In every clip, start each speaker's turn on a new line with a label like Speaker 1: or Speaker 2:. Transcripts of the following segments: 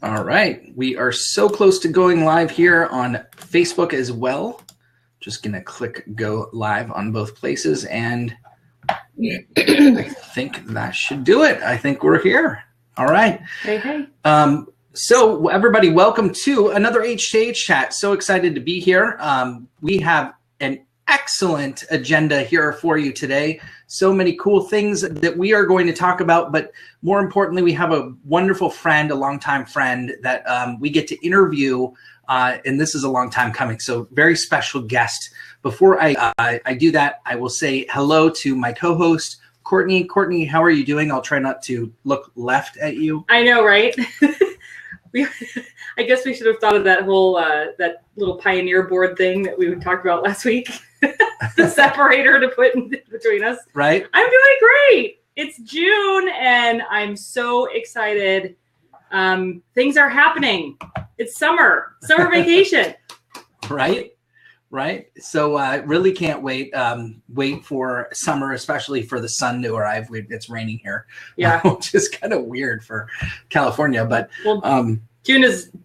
Speaker 1: All right. We are so close to going live here on Facebook as well. Just going to click go live on both places, and I think that should do it. I think we're here. All right.
Speaker 2: Hey.
Speaker 1: So everybody, welcome to another H2H chat. So excited to be here. We have an excellent agenda here for you today. So many cool things that we are going to talk about, but more importantly, we have a wonderful friend, a longtime friend that we get to interview, and this is a long time coming. So very special guest. Before I do that, I will say hello to my co-host, Courtney. Courtney, how are you doing? I'll try not to look left at you.
Speaker 2: I know, right? I guess we should have thought of that whole that little pioneer board thing that we talked about last week. The separator to put in between us.
Speaker 1: Right.
Speaker 2: I'm doing great. It's June and I'm so excited. Things are happening. It's summer vacation.
Speaker 1: Right. So I really can't wait for summer, especially for the sun to arrive. It's raining here.
Speaker 2: Yeah.
Speaker 1: Which is kind of weird for California, but
Speaker 2: June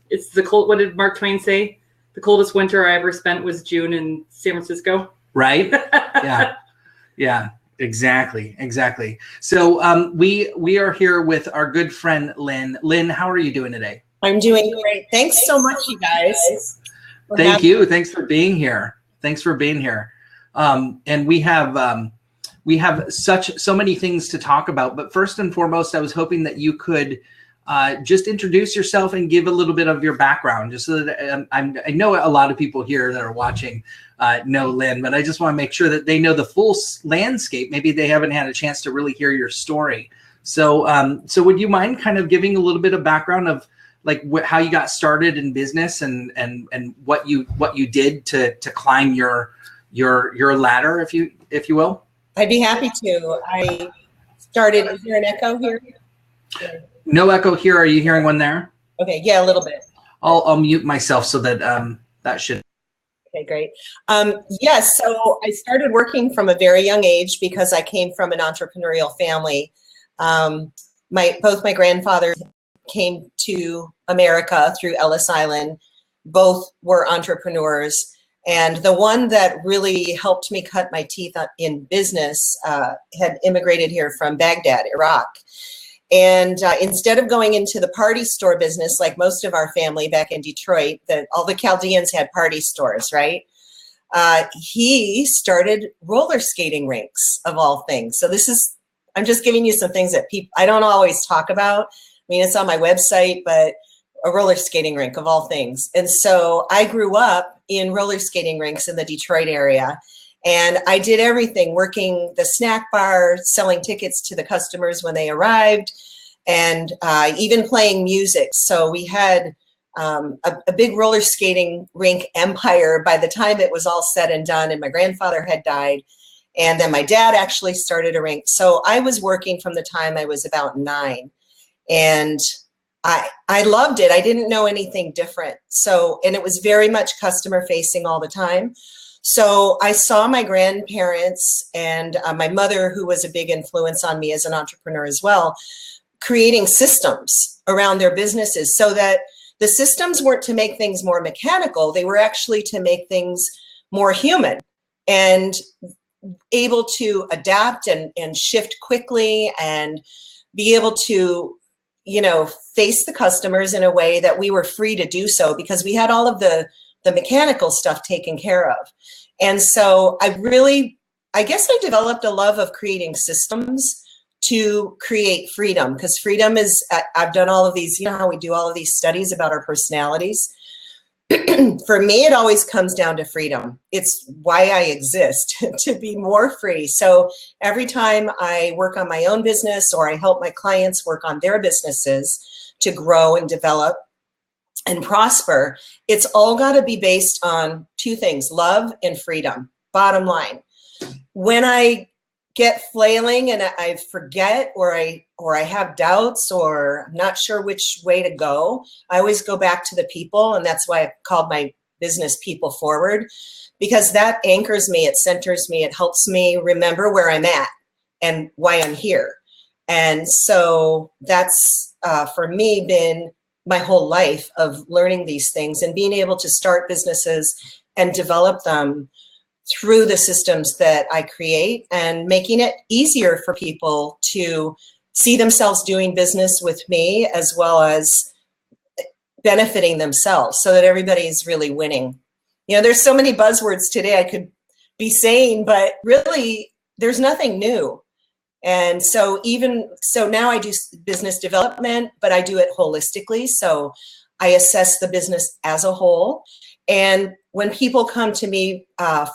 Speaker 2: it's the cold. What did Mark Twain say? The coldest winter I ever spent was June in San Francisco.
Speaker 1: Right. Yeah, exactly. So we are here with our good friend, Lynn. Lynn, how are you doing today?
Speaker 3: I'm doing great. Thanks so much, you guys.
Speaker 1: Thank you. Thanks for being here. And we have so many things to talk about. But first and foremost, I was hoping that you could just introduce yourself and give a little bit of your background, just so that I know a lot of people here that are watching know Lynn, but I just want to make sure that they know the full landscape. Maybe they haven't had a chance to really hear your story. So would you mind kind of giving a little bit of background of like how you got started in business and what you did to climb your ladder, if you will?
Speaker 3: I'd be happy to. I started. Is there an echo here?
Speaker 1: No echo here. Are you hearing one there?
Speaker 3: Okay. Yeah, a little bit.
Speaker 1: I'll mute myself so that that should.
Speaker 3: Okay, great. Yes. So I started working from a very young age because I came from an entrepreneurial family. Both my grandfathers came to America through Ellis Island. Both were entrepreneurs. And the one that really helped me cut my teeth in business had immigrated here from Baghdad, Iraq. And instead of going into the party store business, like most of our family back in Detroit, all the Chaldeans had party stores, right? He started roller skating rinks, of all things. So I'm just giving you some things that I don't always talk about. I mean, it's on my website, but a roller skating rink, of all things. And so I grew up in roller skating rinks in the Detroit area. And I did everything, working the snack bar, selling tickets to the customers when they arrived, and even playing music. So we had a big roller skating rink empire by the time it was all said and done, and my grandfather had died. And then my dad actually started a rink. So I was working from the time I was about 9. And I loved it. I didn't know anything different. And it was very much customer facing all the time. So I saw my grandparents and my mother, who was a big influence on me as an entrepreneur as well, creating systems around their businesses so that the systems weren't to make things more mechanical. They were actually to make things more human and able to adapt and shift quickly and be able to, face the customers in a way that we were free to do so because we had all of the mechanical stuff taken care of. And so I guess I developed a love of creating systems to create freedom, because freedom is, I've done all of these, how we do all of these studies about our personalities. For me, it always comes down to freedom. It's why I exist, to be more free. So every time I work on my own business or I help my clients work on their businesses to grow and develop and prosper, it's all got to be based on 2 things, love and freedom, bottom line. When I get flailing and I forget or I have doubts or I'm not sure which way to go, I always go back to the people. And that's why I called my business People Forward, because that anchors me, it centers me, it helps me remember where I'm at and why I'm here. And so that's for me been my whole life of learning these things and being able to start businesses and develop them through the systems that I create, and making it easier for people to see themselves doing business with me, as well as benefiting themselves, so that everybody's really winning. You know, there's so many buzzwords today I could be saying, but really there's nothing new. And so now I do business development, but I do it holistically. So I assess the business as a whole. And when people come to me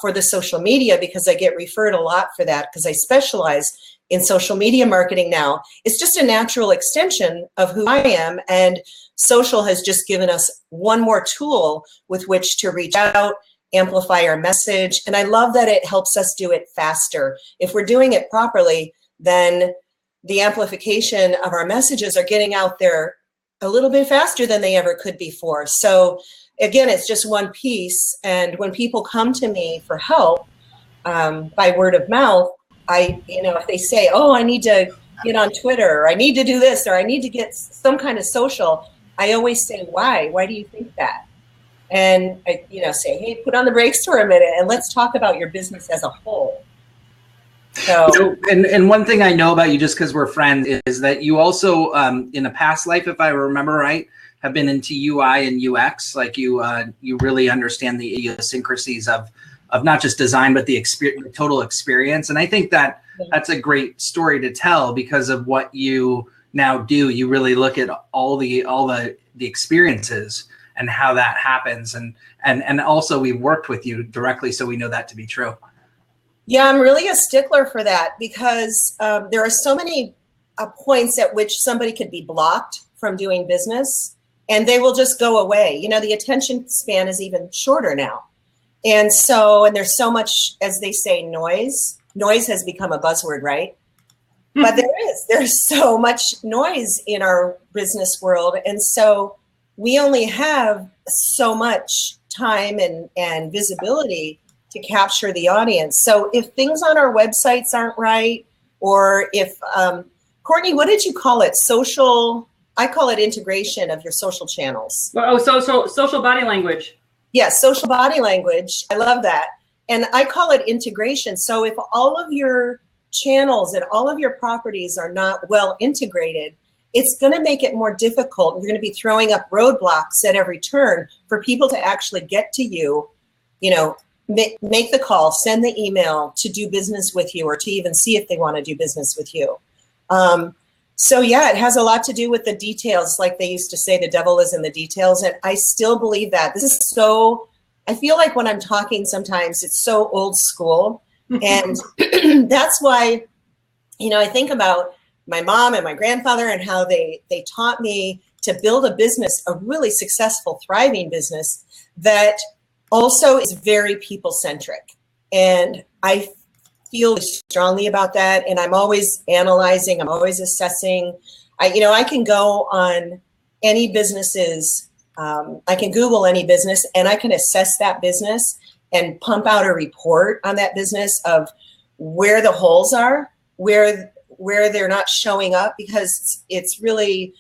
Speaker 3: for the social media, because I get referred a lot for that, because I specialize in social media marketing now, it's just a natural extension of who I am. And social has just given us one more tool with which to reach out, amplify our message. And I love that it helps us do it faster. If we're doing it properly, then the amplification of our messages are getting out there a little bit faster than they ever could before. So again, it's just one piece. And when people come to me for help by word of mouth, if they say, oh, I need to get on Twitter, or I need to do this, or I need to get some kind of social, I always say, why? Why do you think that? And I, say, hey, put on the brakes for a minute and let's talk about your business as a whole. So,
Speaker 1: and one thing I know about you, just because we're friends, is that you also, in a past life, if I remember right, have been into UI and UX. Like you really understand the idiosyncrasies of not just design, but the total experience. And I think that that's a great story to tell, because of what you now do. You really look at all the experiences and how that happens. And also we've worked with you directly, so we know that to be true.
Speaker 3: Yeah, I'm really a stickler for that, because there are so many points at which somebody could be blocked from doing business, and they will just go away. The attention span is even shorter now. And there's so much, as they say, noise. Noise has become a buzzword, right? But there's so much noise in our business world. And so we only have so much time and visibility to capture the audience. So if things on our websites aren't right, or if, Courtney, what did you call it? I call it integration of your social channels.
Speaker 2: Oh, social body language.
Speaker 3: Yes, social body language. I love that. And I call it integration. So if all of your channels and all of your properties are not well integrated, it's going to make it more difficult. You're going to be throwing up roadblocks at every turn for people to actually get to you, make the call, send the email to do business with you, or to even see if they want to do business with you. So yeah, it has a lot to do with the details. Like they used to say, the devil is in the details. And I still believe that. I feel like when I'm talking sometimes, it's so old school. And that's why, I think about my mom and my grandfather and how they taught me to build a business, a really successful, thriving business that also is very people-centric. And I feel strongly about that. And I'm always analyzing, I'm always assessing. I can go on any businesses, I can Google any business, and I can assess that business and pump out a report on that business of where the holes are, where they're not showing up, because it's really,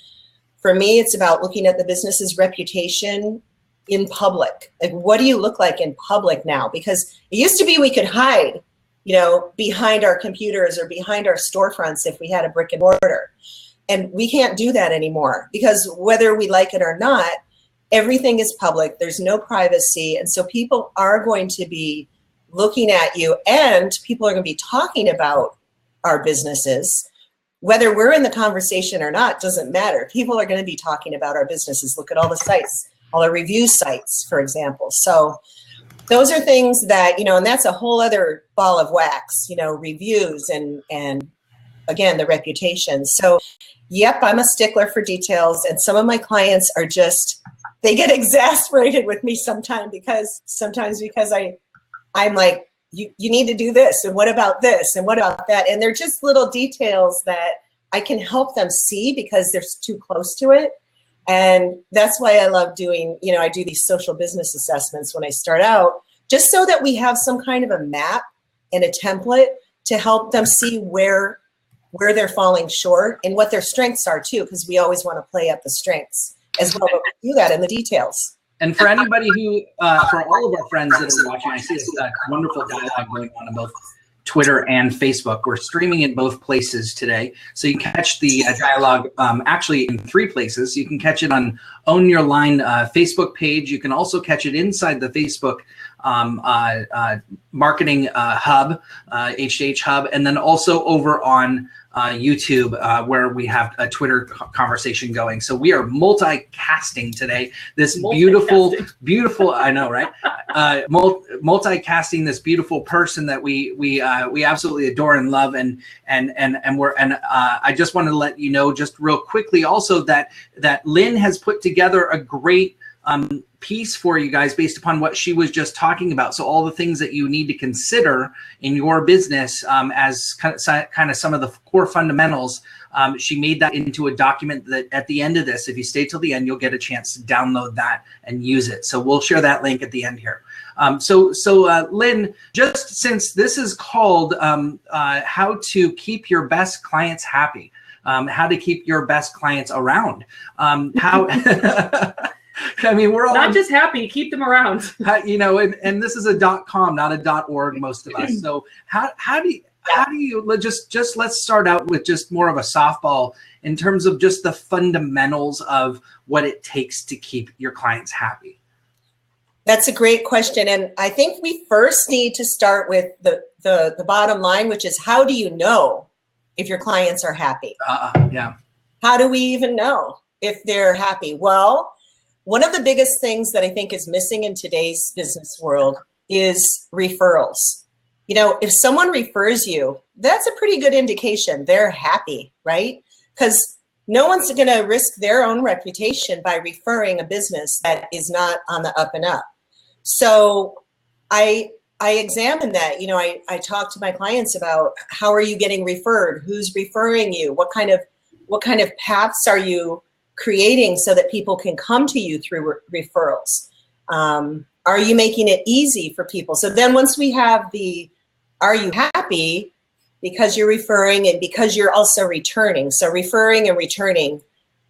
Speaker 3: for me, it's about looking at the business's reputation in public. Like, what do you look like in public now? Because it used to be we could hide, behind our computers or behind our storefronts if we had a brick and mortar. And we can't do that anymore, because whether we like it or not, everything is public. There's no privacy. And so people are going to be looking at you, and people are going to be talking about our businesses. Whether we're in the conversation or not doesn't matter. People are going to be talking about our businesses. Look at all the sites, all the review sites, for example. So those are things that, and that's a whole other ball of wax, reviews and again, the reputation. So yep, I'm a stickler for details. And some of my clients are they get exasperated with me sometimes because I'm like, you need to do this. And what about this? And what about that? And they're just little details that I can help them see because they're too close to it. And that's why I love doing, I do these social business assessments when I start out, just so that we have some kind of a map and a template to help them see where they're falling short and what their strengths are too, because we always want to play up the strengths. as well, but we do that in the details.
Speaker 1: And for anybody who, for all of our friends that are watching, I see this wonderful dialogue going on both Twitter and Facebook. We're streaming in both places today. So you can catch the dialogue actually in 3 places. You can catch it on Own Your Line Facebook page. You can also catch it inside the Facebook marketing hub, H2H hub, and then also over on YouTube, where we have a Twitter conversation going. So we are multicasting today. This beautiful, I know, right? Multicasting this beautiful person that we absolutely adore and love, and I just wanted to let you know just real quickly also that Lynn has put together a great piece for you guys based upon what she was just talking about. So all the things that you need to consider in your business as kind of some of the core fundamentals. She made that into a document that at the end of this, if you stay till the end, you'll get a chance to download that and use it. So we'll share that link at the end here. So Lynn, just since this is called how to keep your best clients happy, how to keep your best clients around, how I mean, we're all
Speaker 2: not just happy, keep them around.
Speaker 1: You know, and this is a .com, not a .org, most of us. So how do you just let's start out with just more of a softball in terms of just the fundamentals of what it takes to keep your clients happy?
Speaker 3: That's a great question. And I think we first need to start with the bottom line, which is, how do you know if your clients are happy?
Speaker 1: Yeah.
Speaker 3: How do we even know if they're happy? Well, one of the biggest things that I think is missing in today's business world is referrals. You know, if someone refers you, that's a pretty good indication they're happy, right? Because no one's going to risk their own reputation by referring a business that is not on the up and up. So I examine that. You know, I talk to my clients about, how are you getting referred? Who's referring you? What kind of paths are you creating so that people can come to you through referrals? Are you making it easy for people? So then once we have are you happy, because you're referring and because you're also returning. So referring and returning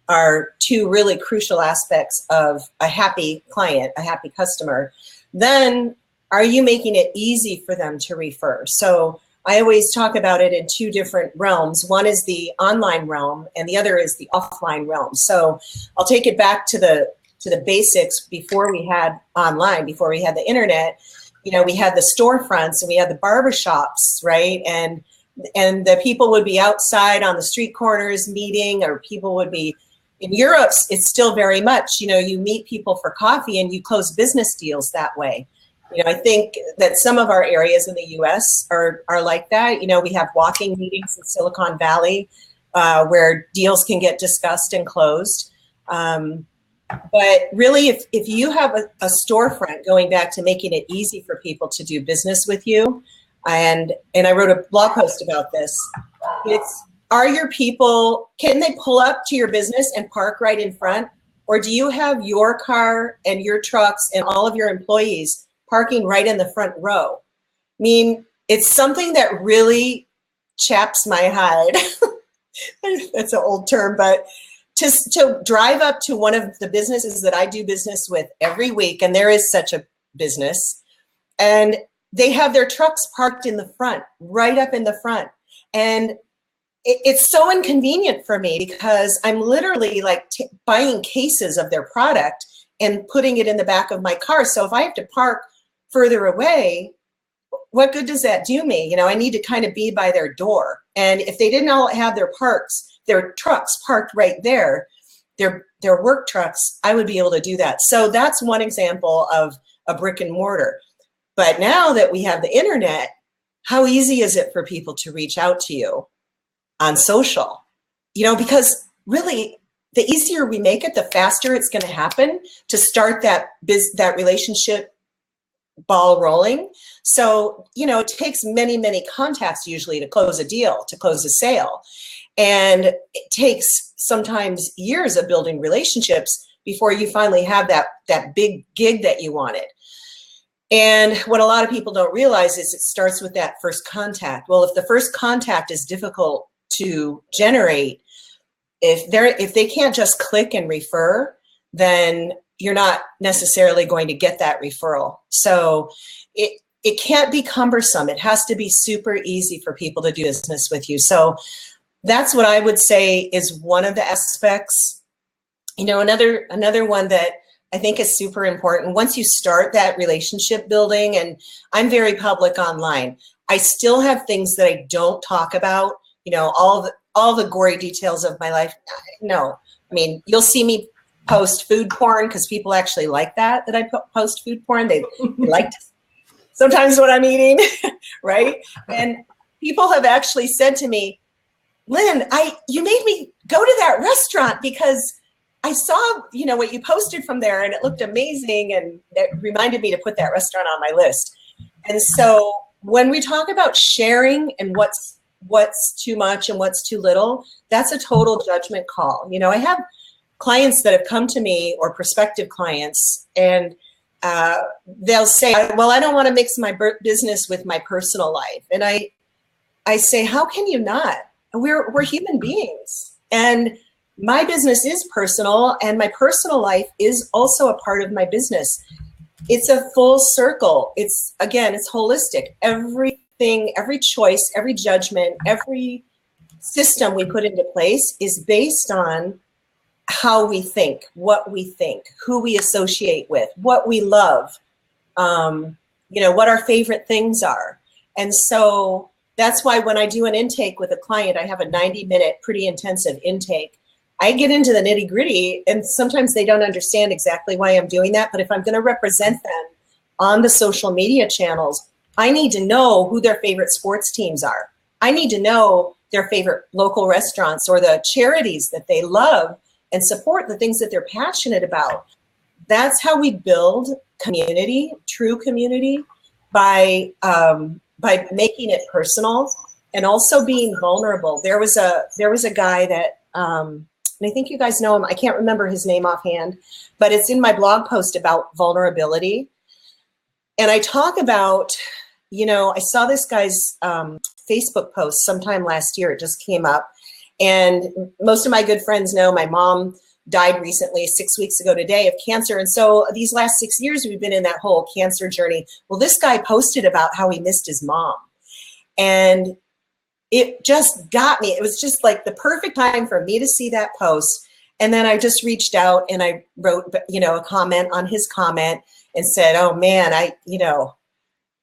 Speaker 3: are 2 really crucial aspects of a happy client, a happy customer. Then are you making it easy for them to refer? So I always talk about it in 2 different realms. One is the online realm and the other is the offline realm. So I'll take it back to the basics. Before we had online, before we had the internet, you know, we had the storefronts and we had the barbershops, right? And the people would be outside on the street corners meeting, or people would be in Europe. It's still very much, you know, you meet people for coffee and you close business deals that way. You know, I think that some of our areas in the U.S. are like that. You know, we have walking meetings in Silicon Valley where deals can get discussed and closed. But really, if you have a storefront, going back to making it easy for people to do business with you, and I wrote a blog post about this, are your people, can they pull up to your business and park right in front? Or do you have your car and your trucks and all of your employees parking right in the front row? I mean, it's something that really chaps my hide. That's an old term, but to drive up to one of the businesses that I do business with every week, and there is such a business, and they have their trucks parked in the front, right up in the front. And it's so inconvenient for me because I'm literally like buying cases of their product and putting it in the back of my car. So if I have to park further away, what good does that do me? You know, I need to kind of be by their door. And if they didn't all have their trucks parked right there, their work trucks, I would be able to do that. So that's one example of a brick and mortar. But now that we have the internet, how easy is it for people to reach out to you on social? You know, because really, the easier we make it, the faster it's going to happen to start that relationship ball rolling. So, you know, it takes many, many contacts usually to close a deal, to close a sale. And it takes sometimes years of building relationships before you finally have that big gig that you wanted. And what a lot of people don't realize is it starts with that first contact. Well, if the first contact is difficult to generate, if they can't just click and refer, then you're not necessarily going to get that referral. So it can't be cumbersome. It has to be super easy for people to do business with you. So that's what I would say is one of the aspects. You know, another one that I think is super important. Once you start that relationship building, and I'm very public online, I still have things that I don't talk about. You know, all the gory details of my life. No, I mean, you'll see me post food porn because people actually like that I post food porn. They like to sometimes what I'm eating, right? And people have actually said to me, Lynn, you made me go to that restaurant because I saw, you know, what you posted from there and it looked amazing. And it reminded me to put that restaurant on my list. And so when we talk about sharing and what's too much and what's too little, that's a total judgment call. You know, I have clients that have come to me, or prospective clients, and they'll say, well, I don't want to mix my business with my personal life. And I say, how can you not? We're human beings. And my business is personal, and my personal life is also a part of my business. It's a full circle. It's holistic. Everything, every choice, every judgment, every system we put into place is based on how we think, what we think, who we associate with, what we love, you know, what our favorite things are. And so that's why when I do an intake with a client, I have a 90-minute, pretty intensive intake. I get into the nitty-gritty, and sometimes they don't understand exactly why I'm doing that. But if I'm going to represent them on the social media channels, I need to know who their favorite sports teams are. I need to know their favorite local restaurants or the charities that they love and support, the things that they're passionate about. That's how we build community, true community, by making it personal and also being vulnerable. There was a guy that, and I think you guys know him. I can't remember his name offhand, but it's in my blog post about vulnerability. And I talk about, you know, I saw this guy's Facebook post sometime last year. It just came up. And most of my good friends know my mom died recently, 6 weeks ago today, of cancer. And so these last 6 years, we've been in that whole cancer journey. Well, this guy posted about how he missed his mom. And it just got me. It was just like the perfect time for me to see that post. And then I just reached out and I wrote, you know, a comment on his comment and said, oh man,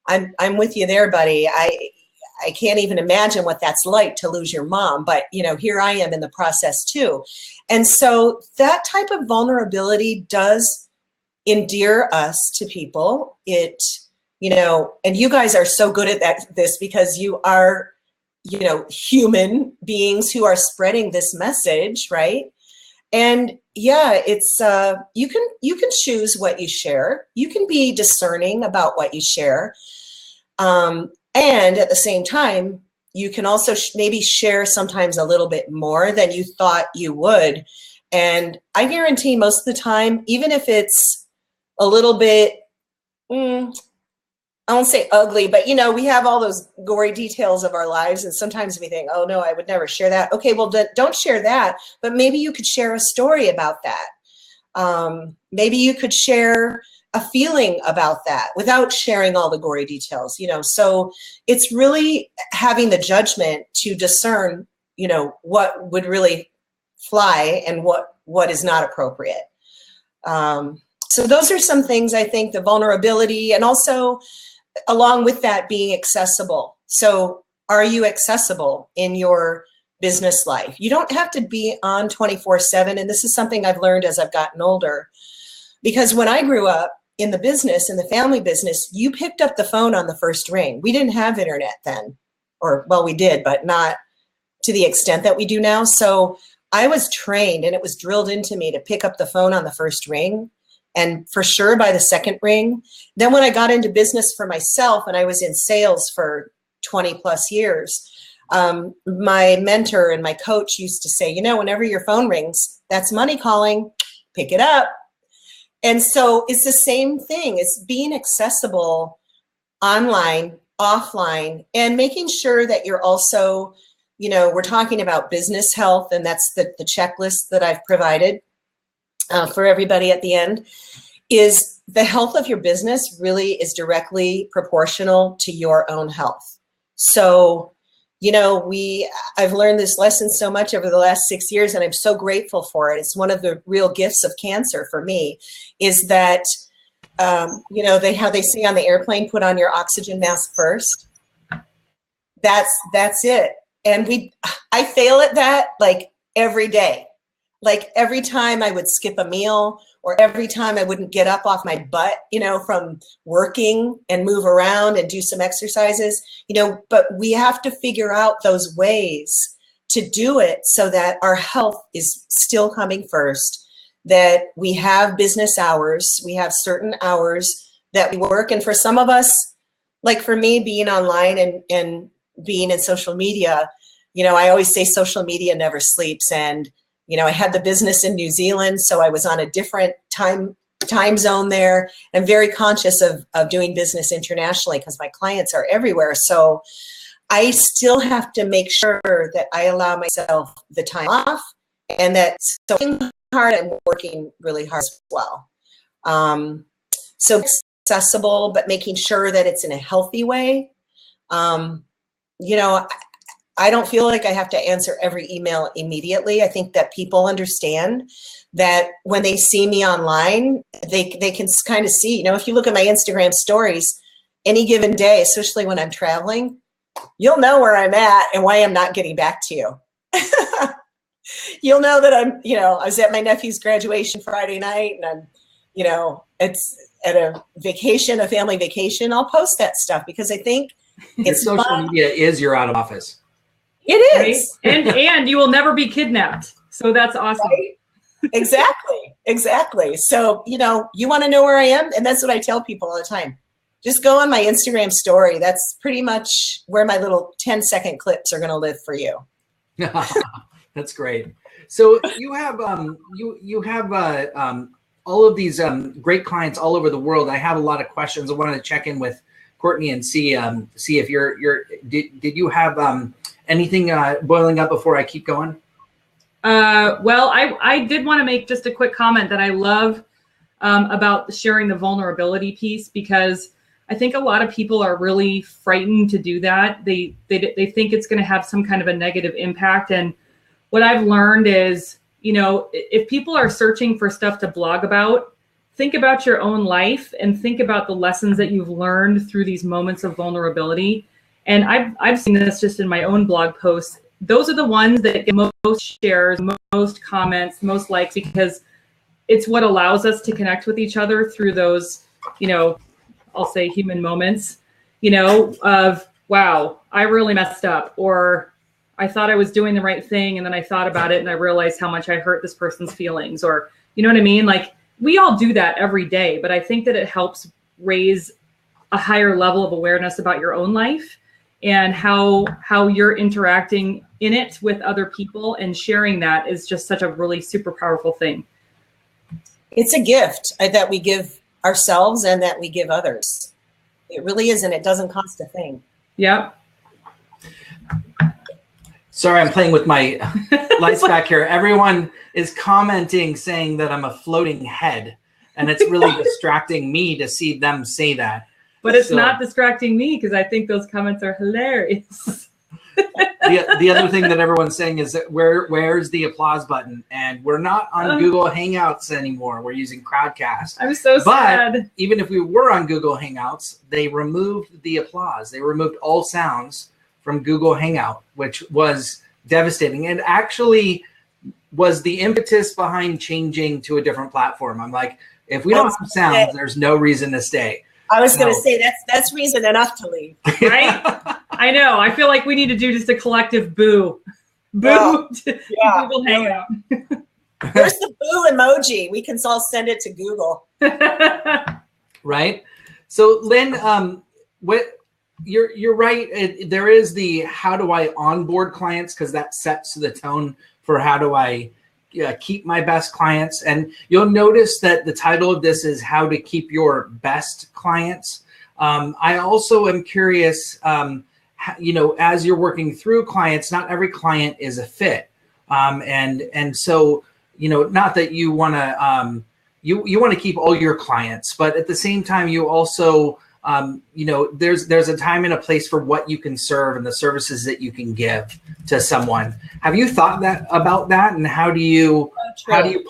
Speaker 3: I'm with you there, buddy. I can't even imagine what that's like to lose your mom, but you know, here I am in the process too. And so that type of vulnerability does endear us to people. It, you know, and you guys are so good at this because you are, you know, human beings who are spreading this message, right? And yeah, it's you can choose what you share. You can be discerning about what you share. And at the same time, you can also maybe share sometimes a little bit more than you thought you would. And I guarantee most of the time, even if it's a little bit, I won't say ugly, but you know, we have all those gory details of our lives. And sometimes we think, oh no, I would never share that. Okay, well, don't share that. But maybe you could share a story about that. Maybe you could share a feeling about that without sharing all the gory details, you know. So it's really having the judgment to discern, you know, what would really fly and what is not appropriate. So those are some things, I think, the vulnerability, and also along with that, being accessible. So are you accessible in your business life? You don't have to be on 24/7. And this is something I've learned as I've gotten older, because when I grew up in the business, in the family business, you picked up the phone on the first ring. We didn't have internet then, or well, we did, but not to the extent that we do now. So I was trained, and it was drilled into me to pick up the phone on the first ring, and for sure by the second ring. Then when I got into business for myself, and I was in sales for 20 plus years, my mentor and my coach used to say, you know, whenever your phone rings, that's money calling, pick it up. And so it's the same thing. It's being accessible online, offline, and making sure that you're also, you know, we're talking about business health, and that's the checklist that I've provided. for everybody at the end, is the health of your business really is directly proportional to your own health. So, you know, I've learned this lesson so much over the last 6 years, and I'm so grateful for it. It's one of the real gifts of cancer for me, is that, you know, how they say on the airplane, put on your oxygen mask first. That's it. And I fail at that like every day. Like every time I would skip a meal, or every time I wouldn't get up off my butt, you know, from working and move around and do some exercises, you know, but we have to figure out those ways to do it so that our health is still coming first, that we have business hours, we have certain hours that we work. And for some of us, like for me, being online and being in social media, you know, I always say social media never sleeps. And you know, I had the business in New Zealand, so I was on a different time zone there. I'm very conscious of doing business internationally because my clients are everywhere. So I still have to make sure that I allow myself the time off, and that so working hard and working really hard as well. So accessible, but making sure that it's in a healthy way. You know, I don't feel like I have to answer every email immediately. I think that people understand that when they see me online, they can kind of see, you know, if you look at my Instagram stories, any given day, especially when I'm traveling, you'll know where I'm at and why I'm not getting back to you. You'll know that I was at my nephew's graduation Friday night, and I'm, you know, it's at a vacation, a family vacation. I'll post that stuff because I think it's
Speaker 1: social
Speaker 3: fun.
Speaker 1: media is your out of office.
Speaker 3: It is.
Speaker 2: Right? And you will never be kidnapped. So that's awesome.
Speaker 3: Right? Exactly. So, you know, you want to know where I am? And that's what I tell people all the time. Just go on my Instagram story. That's pretty much where my little 10-second clips are going to live for you.
Speaker 1: That's great. So you have all of these great clients all over the world. I have a lot of questions. I wanted to check in with Courtney and see if did you have anything boiling up before I keep going?
Speaker 2: Well, I did want to make just a quick comment that I love about sharing the vulnerability piece, because I think a lot of people are really frightened to do that. They think it's going to have some kind of a negative impact. And what I've learned is, you know, if people are searching for stuff to blog about, think about your own life and think about the lessons that you've learned through these moments of vulnerability. And I've seen this just in my own blog posts. Those are the ones that get most shares, most comments, most likes, because it's what allows us to connect with each other through those, you know, I'll say human moments, you know, of, wow, I really messed up, or I thought I was doing the right thing, and then I thought about it and I realized how much I hurt this person's feelings, or, you know what I mean? Like, we all do that every day, but I think that it helps raise a higher level of awareness about your own life and how you're interacting in it with other people, and sharing that is just such a really super powerful thing.
Speaker 3: It's a gift that we give ourselves and that we give others. It really is, and it doesn't cost a thing.
Speaker 2: Yep.
Speaker 1: Sorry, I'm playing with my lights back here. Everyone is commenting saying that I'm a floating head, and it's really distracting me to see them say that.
Speaker 2: But it's not distracting me, because I think those comments are hilarious.
Speaker 1: The other thing that everyone's saying is that where's the applause button? And we're not on Google Hangouts anymore. We're using Crowdcast.
Speaker 2: I'm so sad.
Speaker 1: But even if we were on Google Hangouts, they removed the applause. They removed all sounds from Google Hangout, which was devastating, and actually was the impetus behind changing to a different platform. I'm like, if we don't have sounds, there's no reason to stay.
Speaker 3: I was going to say that's reason enough to leave.
Speaker 2: Right? I know. I feel like we need to do just a collective boo.
Speaker 3: Yeah.
Speaker 2: To Google Hangout.
Speaker 3: There's the boo emoji. We can all send it to Google.
Speaker 1: Right. So Lynn, you're right. There is the how do I onboard clients, because that sets the tone for how do I keep my best clients. And you'll notice that the title of this is how to keep your best clients. I also am curious, you know, as you're working through clients, not every client is a fit. And so not that you want to, you want to keep all your clients, but at the same time, you also, there's a time and a place for what you can serve and the services that you can give to someone. Have you thought about that? And how do you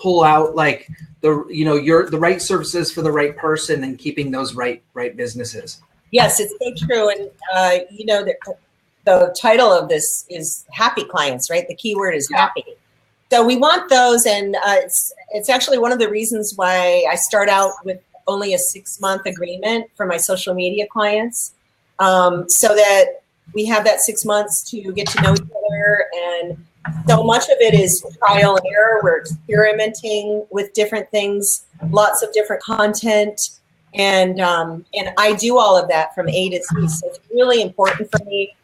Speaker 1: pull out like the right services for the right person and keeping those right businesses?
Speaker 3: Yes, it's so true. And, the title of this is happy clients, right? The key word is happy. So we want those. And it's actually one of the reasons why I start out with only a 6-month agreement for my social media clients, so that we have that 6 months to get to know each other. And so much of it is trial and error. We're experimenting with different things, lots of different content. And I do all of that from A to Z. So it's really important for me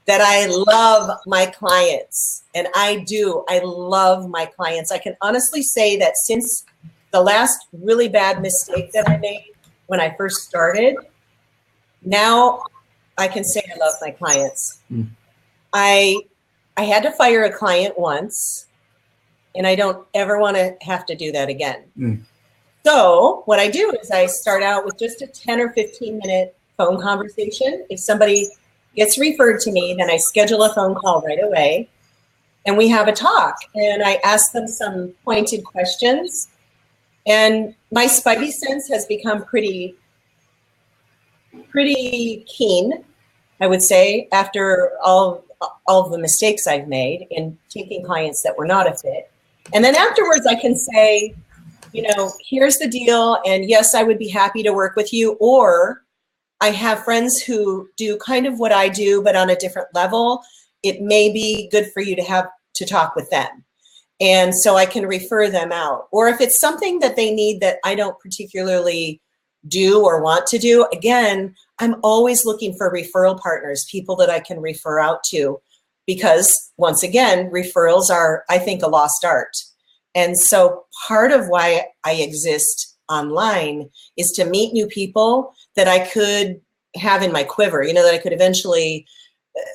Speaker 3: that I love my clients. And I love my clients. I can honestly say that since the last really bad mistake that I made when I first started, now I can say I love my clients. Mm. I had to fire a client once, and I don't ever want to have to do that again. Mm. So what I do is I start out with just a 10 or 15 minute phone conversation. If somebody gets referred to me, then I schedule a phone call right away, and we have a talk, and I ask them some pointed questions. And my spidey sense has become pretty keen, I would say, after all of the mistakes I've made in taking clients that were not a fit. And then afterwards I can say, here's the deal, and yes, I would be happy to work with you. Or I have friends who do kind of what I do, but on a different level. It may be good for you to talk with them. And so I can refer them out. Or if it's something that they need that I don't particularly do or want to do, again, I'm always looking for referral partners, people that I can refer out to, because once again, referrals are, I think, a lost art. And so part of why I exist online is to meet new people that I could have in my quiver, that I could eventually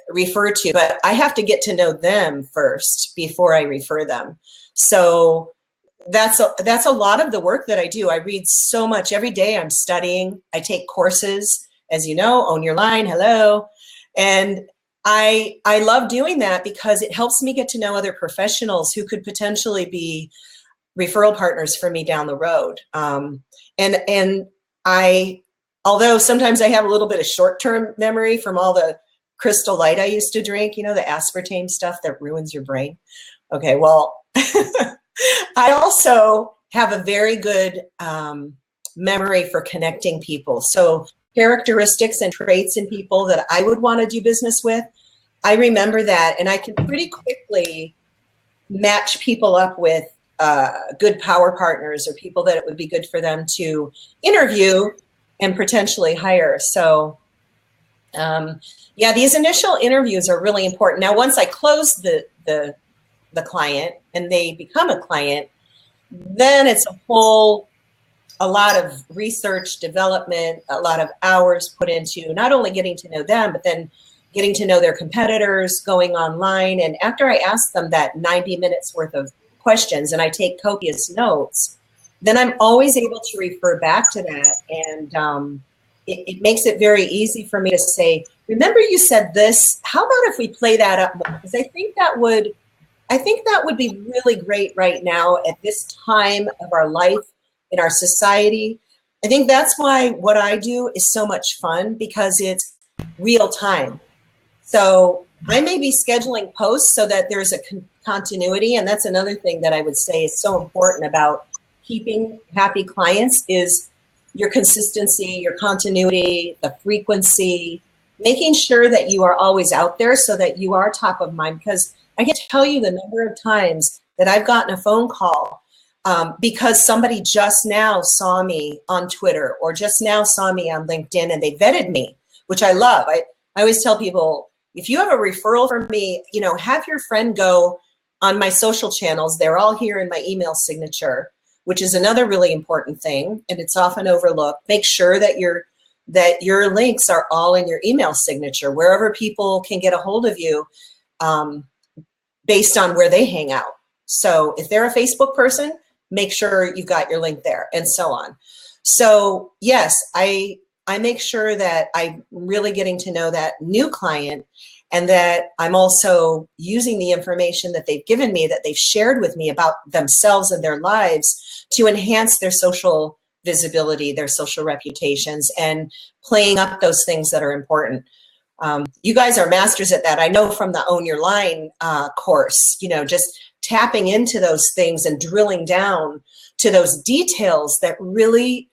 Speaker 3: refer to, but I have to get to know them first before I refer them. So that's a lot of the work that I do. I read so much every day. I'm studying. I take courses, as you know, Own Your Line. Hello. And I love doing that because it helps me get to know other professionals who could potentially be referral partners for me down the road. And although sometimes I have a little bit of short-term memory from all the Crystal Light I used to drink, the aspartame stuff that ruins your brain. Okay, well, I also have a very good memory for connecting people. So characteristics and traits in people that I would want to do business with, I remember that, and I can pretty quickly match people up with good power partners or people that it would be good for them to interview and potentially hire. So these initial interviews are really important. Now, once I close the client and they become a client, then it's a lot of research, development, a lot of hours put into not only getting to know them, but then getting to know their competitors, going online. And after I ask them that 90 minutes worth of questions and I take copious notes, then I'm always able to refer back to that. And it makes it very easy for me to say, remember you said this, how about if we play that up more? Because I think that would be really great right now at this time of our life, in our society. I think that's why what I do is so much fun, because it's real time. So I may be scheduling posts so that there's a continuity. And that's another thing that I would say is so important about keeping happy clients is your consistency, your continuity, the frequency, making sure that you are always out there so that you are top of mind. Because I can tell you the number of times that I've gotten a phone call because somebody just now saw me on Twitter or just now saw me on LinkedIn and they vetted me, which I love. I always tell people, if you have a referral from me, have your friend go on my social channels. They're all here in my email signature, which is another really important thing. And it's often overlooked. Make sure that your links are all in your email signature, wherever people can get a hold of you based on where they hang out. So if they're a Facebook person, make sure you've got your link there, and so on. So yes, I make sure that I'm really getting to know that new client, and that I'm also using the information that they've given me, that they've shared with me about themselves and their lives, to enhance their social visibility, their social reputations, and playing up those things that are important. You guys are masters at that. I know from the Own Your Line course, just tapping into those things and drilling down to those details that really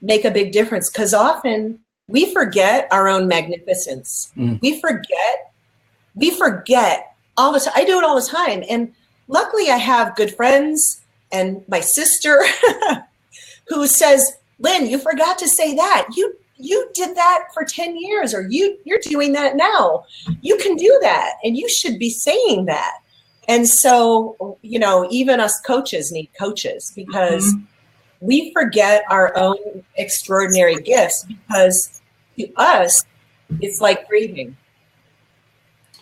Speaker 3: make a big difference. Because often we forget our own magnificence. We forget all the time. I do it all the time. And luckily I have good friends and my sister who says, Lynn, you forgot to say that. You did that for 10 years, or you're doing that now. You can do that, and you should be saying that. And so, even us coaches need coaches, because we forget our own extraordinary gifts, because to us, it's like breathing.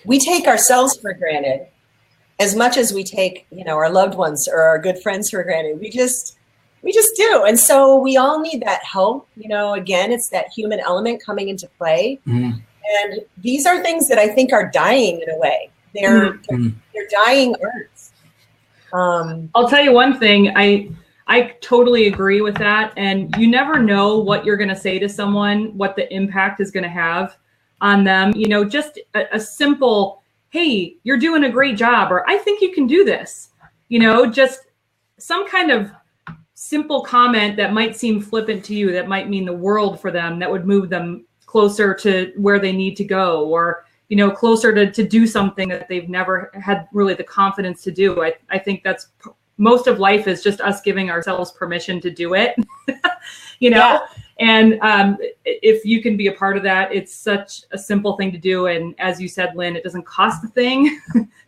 Speaker 3: We take ourselves for granted as much as we take, our loved ones or our good friends for granted. We just do. And so we all need that help. Again, it's that human element coming into play. And these are things that I think are dying in a way. They're dying arts.
Speaker 2: I'll tell you one thing. I totally agree with that. And you never know what you're going to say to someone, what the impact is going to have on them. Just a simple, hey, you're doing a great job, or I think you can do this. Just some kind of simple comment that might seem flippant to you, that might mean the world for them, that would move them closer to where they need to go, or closer to do something that they've never had really the confidence to do. I think that's most of life, is just us giving ourselves permission to do it. Yeah. And if you can be a part of that, it's such a simple thing to do. And as you said, Lynn, it doesn't cost a thing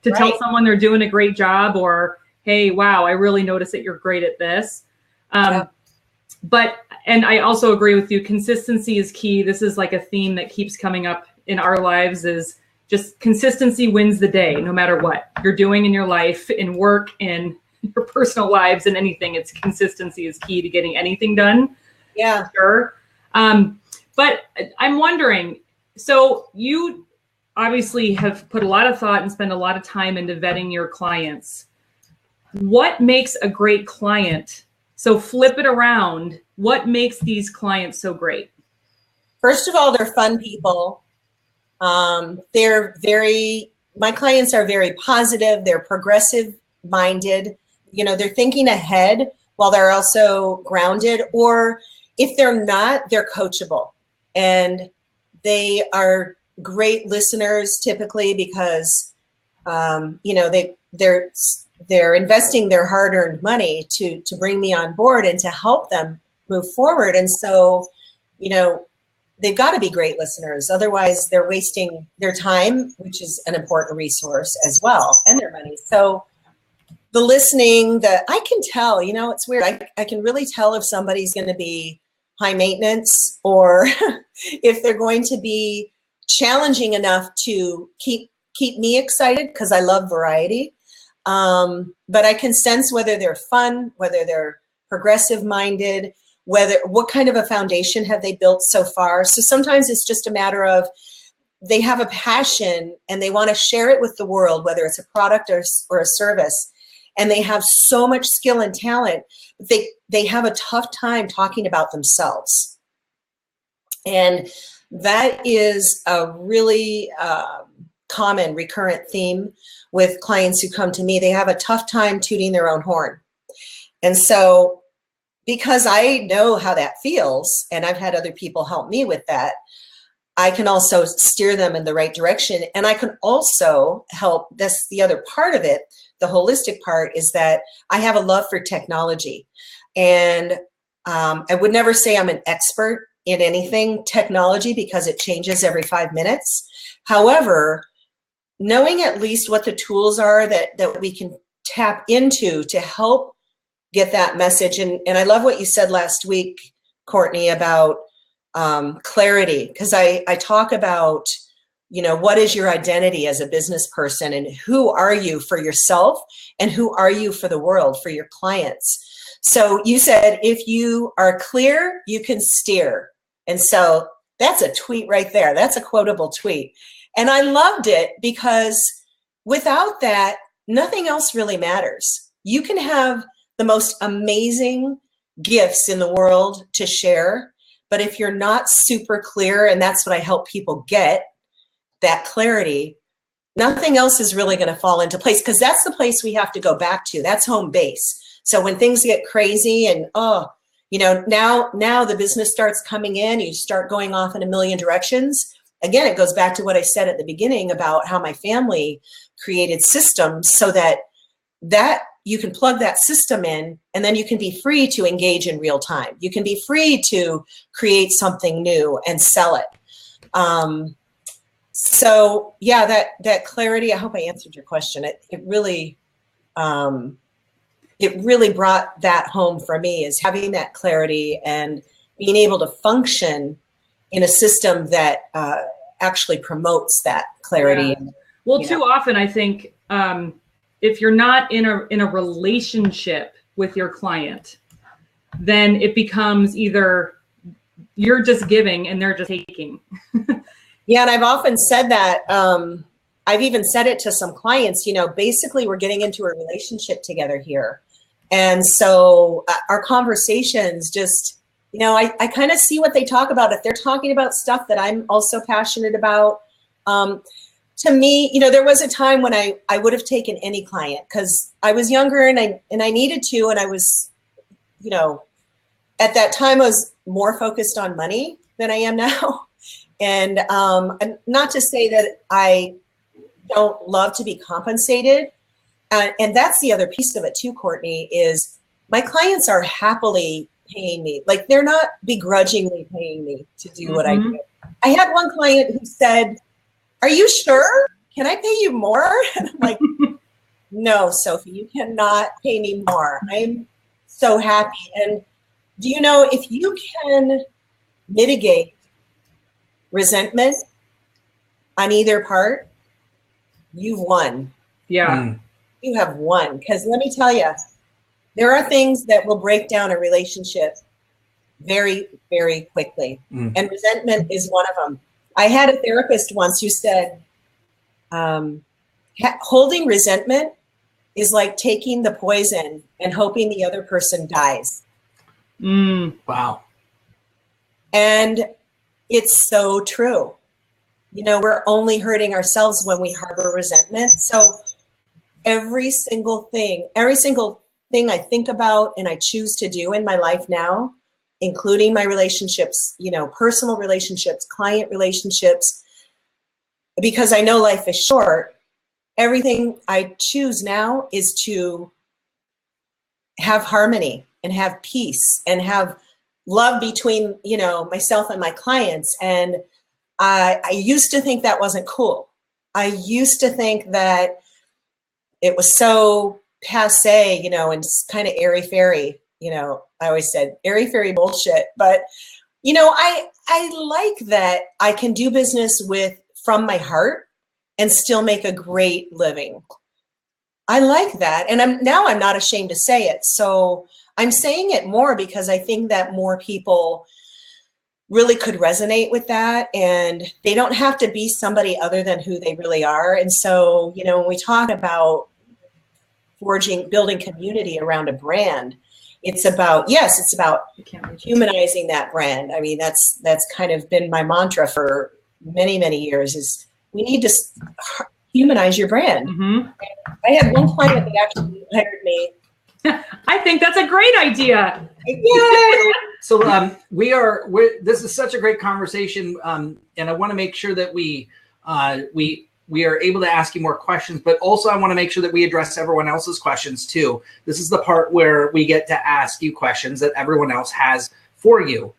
Speaker 2: to tell someone they're doing a great job, or, hey, wow, I really noticed that you're great at this. And I also agree with you. Consistency is key. This is like a theme that keeps coming up in our lives, is just consistency wins the day, no matter what you're doing in your life, in work, in your personal lives, and anything. It's consistency is key to getting anything done. Yeah, sure. But I'm wondering, so you obviously have put a lot of thought and spend a lot of time into vetting your clients. What makes a great client? So flip it around. What makes these clients so great?
Speaker 3: First of all, they're fun people. My clients are very positive. They're progressive minded. They're thinking ahead while they're also grounded, or if they're not, they're coachable. And they are great listeners typically, because, they're investing their hard-earned money to bring me on board and to help them move forward. And so, they've got to be great listeners. Otherwise, they're wasting their time, which is an important resource as well, and their money. So the listening, I can tell, it's weird. I can really tell if somebody's going to be high maintenance, or if they're going to be challenging enough to keep me excited, because I love variety. But I can sense whether they're fun, whether they're progressive minded, what kind of a foundation have they built so far. So sometimes it's just a matter of they have a passion and they want to share it with the world, whether it's a product or a service, and they have so much skill and talent, but they have a tough time talking about themselves. And that is a really common recurrent theme with clients who come to me. They have a tough time tooting their own horn. And so, because I know how that feels, and I've had other people help me with that, I can also steer them in the right direction. And I can also help. That's the other part of it. The holistic part is that I have a love for technology. And I would never say I'm an expert in anything technology, because it changes every 5 minutes. However, knowing at least what the tools are that we can tap into to help get that message. And I love what you said last week, Courtney, about clarity, because I talk about what is your identity as a business person, and who are you for yourself, and who are you for the world, for your clients? So you said, if you are clear, you can steer. And so that's a tweet right there. That's a quotable tweet. And I loved it, because without that, nothing else really matters. You can have the most amazing gifts in the world to share, but if you're not super clear, and that's what I help people get, that clarity, nothing else is really going to fall into place, because that's the place we have to go back to. That's home base. So when things get crazy and, now the business starts coming in, you start going off in a million directions. Again, it goes back to what I said at the beginning about how my family created systems so that you can plug that system in, and then you can be free to engage in real time. You can be free to create something new and sell it. So yeah, that clarity, I hope I answered your question. It really brought that home for me, is having that clarity and being able to function in a system that actually promotes that clarity.
Speaker 2: Yeah. Well, too often I think if you're not in a relationship with your client, then it becomes either you're just giving and they're just taking.
Speaker 3: Yeah, and I've often said that. I've even said it to some clients, basically we're getting into a relationship together here. And so our conversations just, I kind of see what they talk about. If they're talking about stuff that I'm also passionate about, to me, there was a time when I would have taken any client, because I was younger and I needed to, and I was, at that time I was more focused on money than I am now. And not to say that I don't love to be compensated. And that's the other piece of it too, Courtney, is my clients are happily paying me. Like, they're not begrudgingly paying me to do what I do. I had one client who said, "Are you sure? Can I pay you more?" And I'm like, "No, Sophie, you cannot pay me more. I'm so happy." And do you know, if you can mitigate resentment on either part, you've won.
Speaker 2: Yeah.
Speaker 3: You have won. Because let me tell you, there are things that will break down a relationship very, very quickly. And resentment is one of them. I had a therapist once who said, holding resentment is like taking the poison and hoping the other person dies.
Speaker 1: Wow.
Speaker 3: And it's so true. We're only hurting ourselves when we harbor resentment. So every single thing I think about and I choose to do in my life now, including my relationships, personal relationships, client relationships, because I know life is short, everything I choose now is to have harmony and have peace and have love between, myself and my clients. And I used to think that wasn't cool. I used to think that it was so passe, and just kind of airy-fairy. I always said airy-fairy bullshit. But, I like that I can do business from my heart and still make a great living. I like that. And I'm not ashamed to say it. So I'm saying it more because I think that more people really could resonate with that, and they don't have to be somebody other than who they really are. And so, when we talk about building community around a brand, it's about humanizing that brand. I mean, that's kind of been my mantra for many, many years, is we need to humanize your brand. I had one client that actually hired me.
Speaker 2: I think that's a great idea.
Speaker 3: Yay!
Speaker 1: So this is such a great conversation, and I want to make sure that we are able to ask you more questions, but also I want to make sure that we address everyone else's questions too. This is the part where we get to ask you questions that everyone else has for you.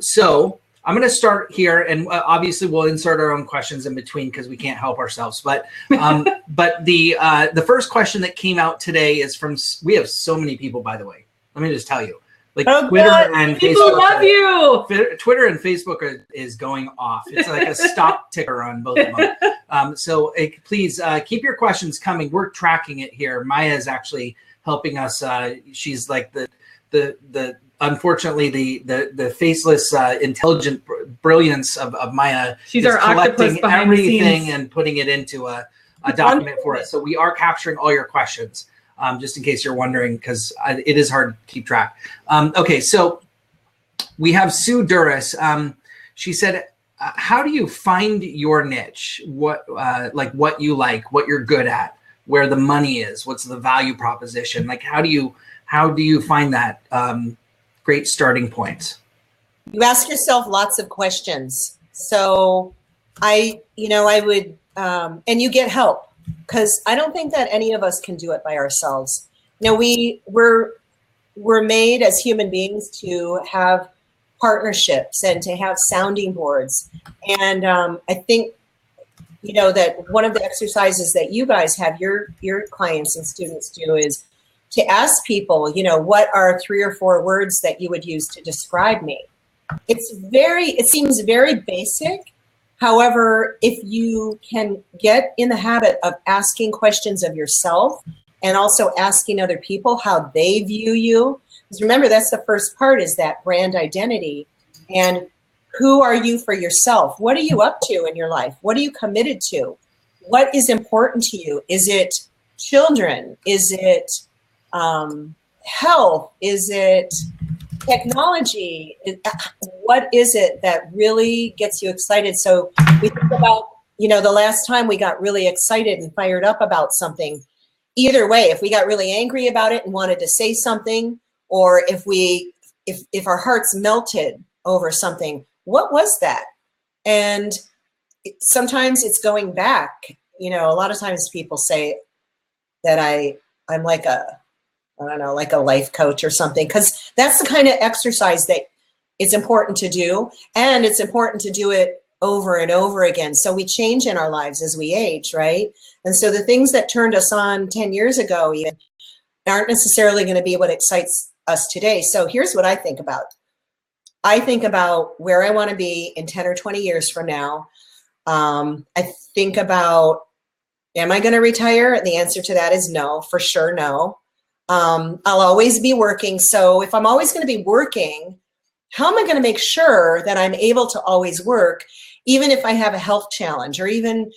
Speaker 1: So I'm going to start here, and obviously we'll insert our own questions in between because we can't help ourselves. But the first question that came out today is we have so many people, by the way. Let me just tell you, Like
Speaker 3: Oh,
Speaker 1: Twitter
Speaker 3: God.
Speaker 1: and
Speaker 2: People
Speaker 1: Facebook.
Speaker 2: love you.
Speaker 1: Twitter and Facebook is going off. It's like a stock ticker on both of them. So please keep your questions coming. We're tracking it here. Maya is actually helping us. She's like the unfortunately the faceless intelligent brilliance of Maya.
Speaker 2: She's
Speaker 1: is
Speaker 2: our octopus
Speaker 1: collecting
Speaker 2: behind the
Speaker 1: everything
Speaker 2: scenes
Speaker 1: and putting it into a document for us. So we are capturing all your questions. Just in case you're wondering, because it is hard to keep track. Okay, so we have Sue Duras. She said, how do you find your niche? What what you like, what you're good at, where the money is, what's the value proposition? Like, how do you find that great starting points?
Speaker 3: You ask yourself lots of questions. So I would, and you get help. Because I don't think that any of us can do it by ourselves. We're made as human beings to have partnerships and to have sounding boards. And I think, that one of the exercises that you guys have your clients and students do is to ask people, what are 3 or 4 words that you would use to describe me? It seems very basic. However, if you can get in the habit of asking questions of yourself and also asking other people how they view you, because remember, that's the first part, is that brand identity. And who are you for yourself? What are you up to in your life? What are you committed to? What is important to you? Is it children? Is it health? Is it technology? What is it that really gets you excited? So we think about, the last time we got really excited and fired up about something. Either way, if we got really angry about it and wanted to say something, or if our hearts melted over something, what was that? And sometimes it's going back. A lot of times people say that I'm like like a life coach or something, because that's the kind of exercise that it's important to do. And it's important to do it over and over again. So we change in our lives as we age, right? And so the things that turned us on 10 years ago even aren't necessarily going to be what excites us today. So here's what I think about. I think about where I want to be in 10 or 20 years from now. I think about, am I going to retire? And the answer to that is no, for sure no. I'll always be working. So if I'm always going to be working, how am I going to make sure that I'm able to always work, even if I have a health challenge, or even,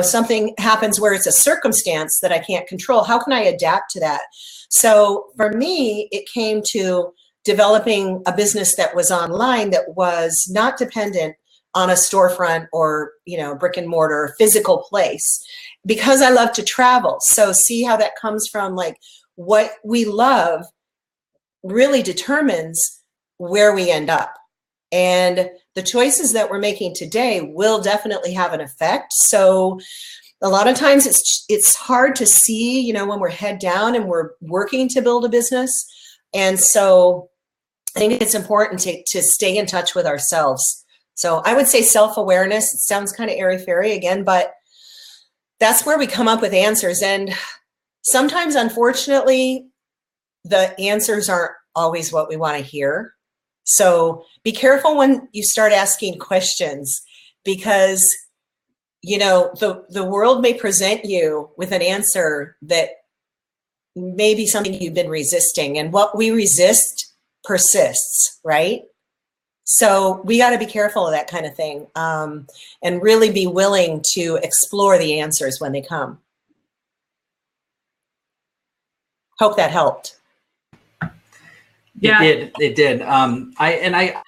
Speaker 3: something happens where it's a circumstance that I can't control? How can I adapt to that? So for me, it came to developing a business that was online, that was not dependent on a storefront or, brick and mortar physical place, because I love to travel. So see how that comes from, like, what we love really determines where we end up. And the choices that we're making today will definitely have an effect. So a lot of times it's hard to see, when we're head down and we're working to build a business. And so I think it's important to stay in touch with ourselves. So I would say self-awareness. It sounds kind of airy-fairy again, but that's where we come up with answers. And sometimes, unfortunately, the answers aren't always what we want to hear. So be careful when you start asking questions, because, the world may present you with an answer that may be something you've been resisting. And what we resist persists, right? So we got to be careful of that kind of thing, and really be willing to explore the answers when they come. Hope that helped.
Speaker 2: Yeah,
Speaker 1: It did. I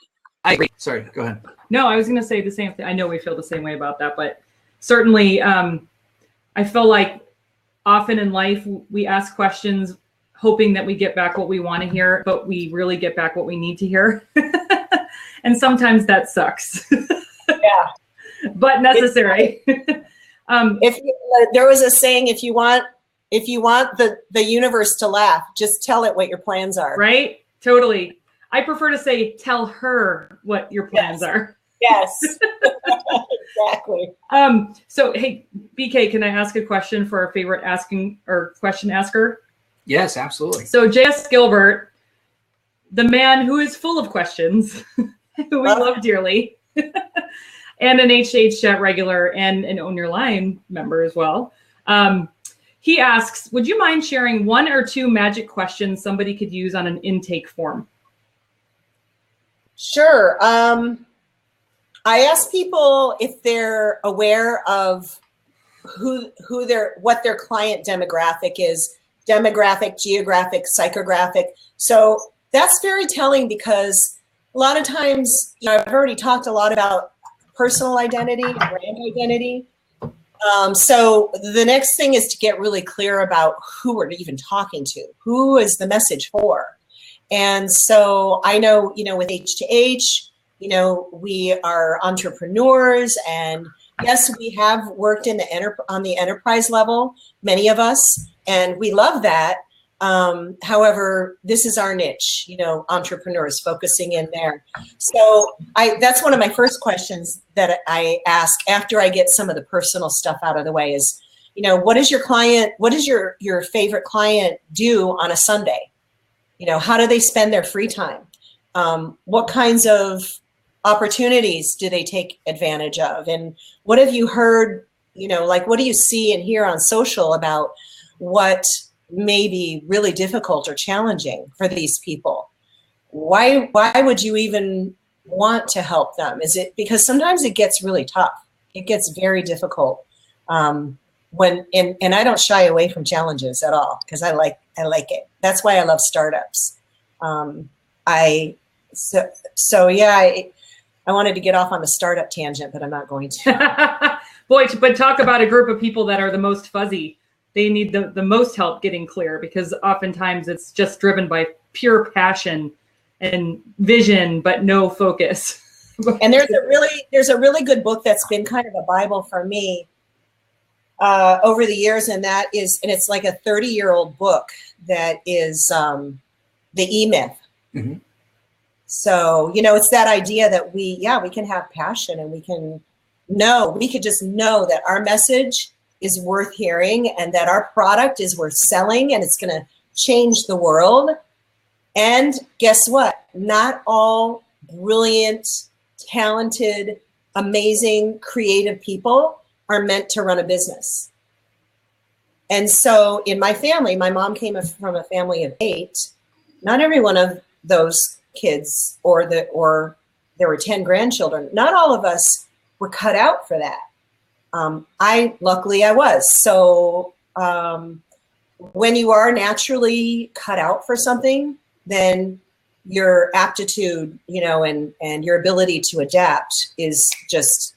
Speaker 1: agree. Sorry, go ahead.
Speaker 2: No, I was going to say the same thing. I know we feel the same way about that, but certainly I feel like often in life we ask questions hoping that we get back what we want to hear, but we really get back what we need to hear. And sometimes that sucks.
Speaker 3: Yeah.
Speaker 2: But necessary.
Speaker 3: There was a saying, if you want the universe to laugh, just tell it what your plans are.
Speaker 2: Right? Totally. I prefer to say, tell her what your plans are.
Speaker 3: Yes. Exactly.
Speaker 2: So, hey, BK, can I ask a question for our favorite question asker?
Speaker 1: Yes, absolutely.
Speaker 2: So J.S. Gilbert the man who is full of questions, who we love dearly, and an HH chat regular and an Own Your Line member as well. He asks, would you mind sharing 1 or 2 magic questions somebody could use on an intake form?
Speaker 3: Sure. I ask people if they're aware of what their client demographic is, demographic, geographic, psychographic. So that's very telling, because a lot of times, I've already talked a lot about personal identity and brand identity. So the next thing is to get really clear about who we're even talking to. Who is the message for? And so I know, with H2H, we are entrepreneurs, and yes, we have worked in on the enterprise level, many of us, and we love that. However, this is our niche, entrepreneurs, focusing in there. So that's one of my first questions that I ask after I get some of the personal stuff out of the way is, what does your favorite client do on a Sunday? How do they spend their free time? What kinds of opportunities do they take advantage of? And what have you heard, what do you see and hear on social about what may be really difficult or challenging for these people? Why would you even want to help them? Is it because sometimes it gets really tough? It gets very difficult. And I don't shy away from challenges at all, because I like it. That's why I love startups. I wanted to get off on the startup tangent, but I'm not going to.
Speaker 2: Boy, but talk about a group of people that are the most fuzzy. They need the most help getting clear, because oftentimes it's just driven by pure passion and vision, but no focus.
Speaker 3: And there's a really good book that's been kind of a Bible for me over the years, and it's like a 30-year-old book that is The E-Myth. Mm-hmm. So, it's that idea that we can have passion, and we could just know that our message is worth hearing, and that our product is worth selling, and it's going to change the world. And guess what? Not all brilliant, talented, amazing, creative people are meant to run a business. And so in my family, my mom came from a family of 8. Not every one of those kids, or there were 10 grandchildren, not all of us were cut out for that. Luckily I was. So when you are naturally cut out for something, then your aptitude, and your ability to adapt is just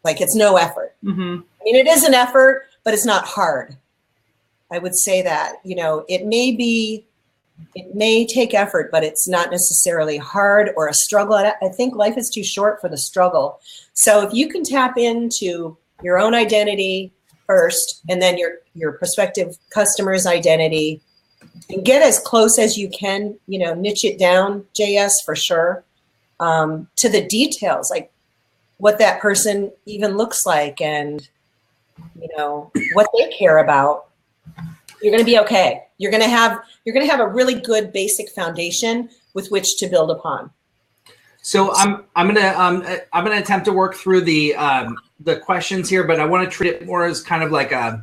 Speaker 3: like, it's no effort. Mm-hmm. I mean, it is an effort, but it's not hard. I would say that, it may take effort, but it's not necessarily hard or a struggle. I think life is too short for the struggle. So if you can tap into your own identity first, and then your prospective customer's identity, and get as close as you can, niche it down, JS, for sure, to the details, like what that person even looks like, and, what they care about, you're going to be okay. You're going to have a really good basic foundation with which to build upon.
Speaker 1: So I'm gonna attempt to work through the questions here, but I want to treat it more as kind of like a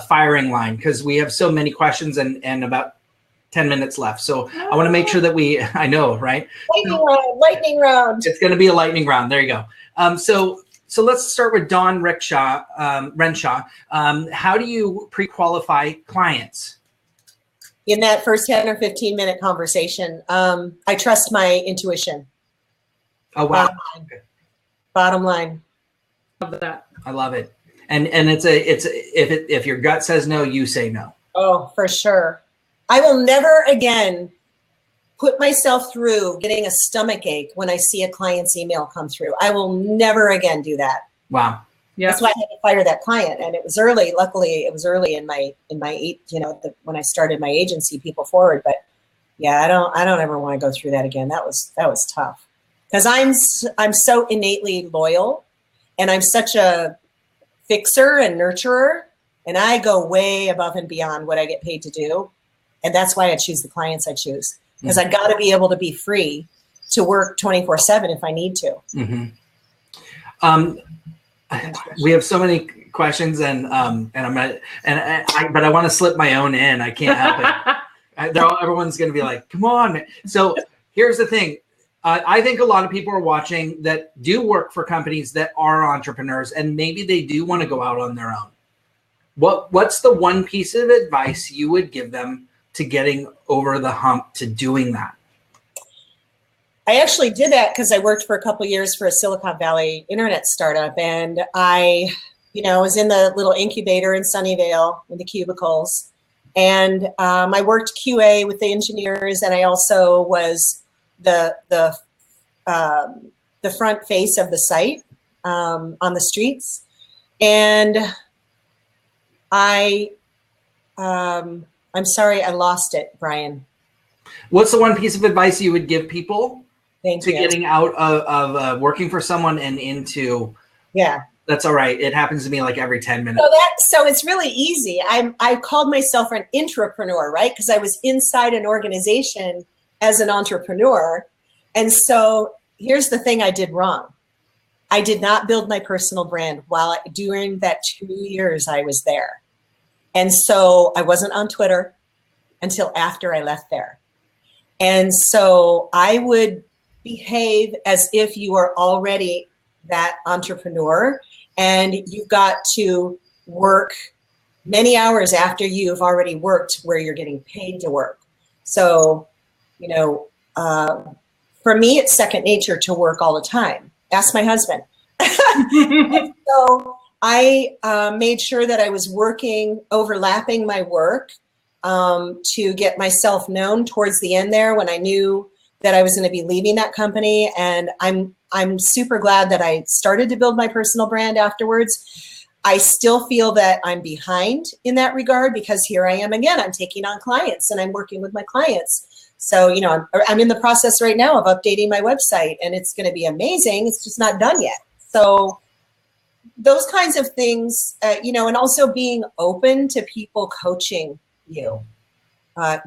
Speaker 1: firing line, because we have so many questions and about 10 minutes left. So I want to make sure that I know, right?
Speaker 3: Lightning round.
Speaker 1: It's going to be a lightning round. There you go. So let's start with Dawn Renshaw. How do you pre-qualify clients?
Speaker 3: In that first 10 or 15 minute conversation, I trust my intuition.
Speaker 1: Oh, wow.
Speaker 3: Bottom line.
Speaker 2: Love that.
Speaker 1: I love it. And if your gut says no, you say no.
Speaker 3: Oh, for sure. I will never again put myself through getting a stomach ache when I see a client's email come through. I will never again do that.
Speaker 1: Wow.
Speaker 3: Yeah. That's why I had to fire that client. And it was early. Luckily, it was early in my when I started my agency, People Forward. But yeah, I don't ever want to go through that again. That was tough, because I'm so innately loyal, and I'm such a fixer and nurturer, and I go way above and beyond what I get paid to do. And that's why I choose the clients I choose. because I got to be able to be free to work 24/7 if I need to.
Speaker 1: We have so many questions, and I'm gonna, but I want to slip my own in. I can't help it. Everyone's going to be like, "Come on!" So here's the thing. I think a lot of people are watching that do work for companies that are entrepreneurs, and maybe they do want to go out on their own. What's the one piece of advice you would give them to getting over the hump to doing that?
Speaker 3: I actually did that because I worked for a couple of years for a Silicon Valley internet startup, and I, was in the little incubator in Sunnyvale in the cubicles, and I worked QA with the engineers, and I also was the front face of the site on the streets, and I'm sorry, I lost it, Bryan.
Speaker 1: What's the one piece of advice you would give people
Speaker 3: to
Speaker 1: getting out of working for someone and into?
Speaker 3: Yeah.
Speaker 1: That's all right. It happens to me like every 10 minutes.
Speaker 3: So it's really easy. I called myself an intrapreneur, right? Because I was inside an organization as an entrepreneur. And so here's the thing I did wrong. I did not build my personal brand during that 2 years I was there. And so I wasn't on Twitter until after I left there. And so I would behave as if you are already that entrepreneur, and you've got to work many hours after you've already worked where you're getting paid to work. So, for me, it's second nature to work all the time. Ask my husband. So I made sure that I was working, overlapping my work to get myself known towards the end there when I knew that I was going to be leaving that company. And I'm super glad that I started to build my personal brand afterwards. I still feel that I'm behind in that regard because here I am again, I'm taking on clients and I'm working with my clients. So, I'm in the process right now of updating my website, and it's going to be amazing. It's just not done yet. So those kinds of things, and also being open to people coaching you.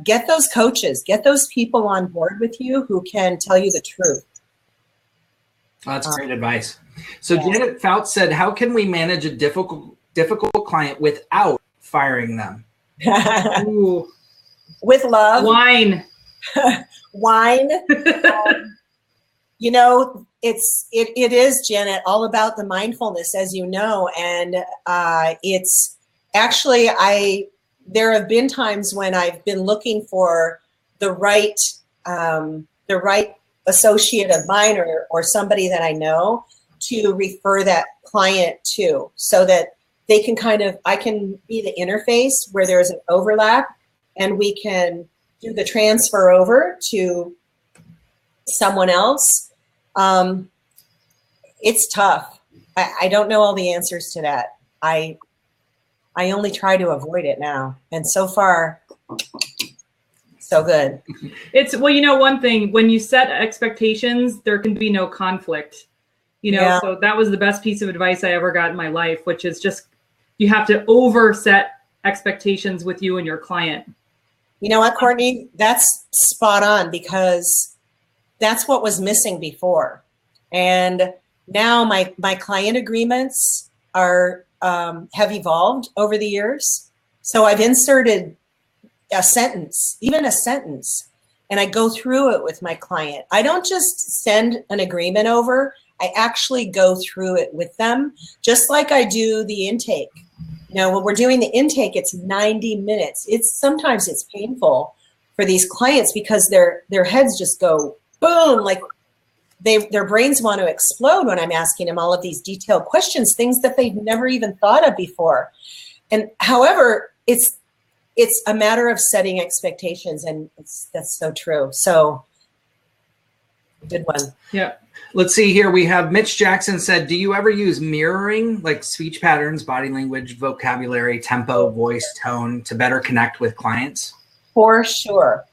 Speaker 3: Get those coaches, get those people on board with you who can tell you the truth.
Speaker 1: That's great advice. So Janet Fouts said, how can we manage a difficult client without firing them?
Speaker 2: Ooh.
Speaker 3: With love.
Speaker 2: Wine.
Speaker 3: Wine. It is, Janet, all about the mindfulness, as you know, and it's actually, there have been times when I've been looking for the right associate of mine or somebody that I know to refer that client to, so that they can I can be the interface where there's an overlap and we can do the transfer over to someone else. It's tough. I don't know all the answers to that. I only try to avoid it now. And so far, so good.
Speaker 2: One thing, when you set expectations, there can be no conflict,
Speaker 3: Yeah.
Speaker 2: So that was the best piece of advice I ever got in my life, which is just, you have to overset expectations with you and your client.
Speaker 3: You know what, Courtney? That's spot on, because that's what was missing before. And now my client agreements are have evolved over the years. So I've inserted a sentence, and I go through it with my client. I don't just send an agreement over. I actually go through it with them, just like I do the intake. When we're doing the intake, it's 90 minutes. Sometimes it's painful for these clients because their heads just go boom, like their brains want to explode when I'm asking them all of these detailed questions, things that they've never even thought of before. And however, it's a matter of setting expectations, and that's so true. So good one.
Speaker 2: Yeah.
Speaker 1: Let's see here. We have Mitch Jackson said, do you ever use mirroring, like speech patterns, body language, vocabulary, tempo, voice, tone, to better connect with clients?
Speaker 3: For sure.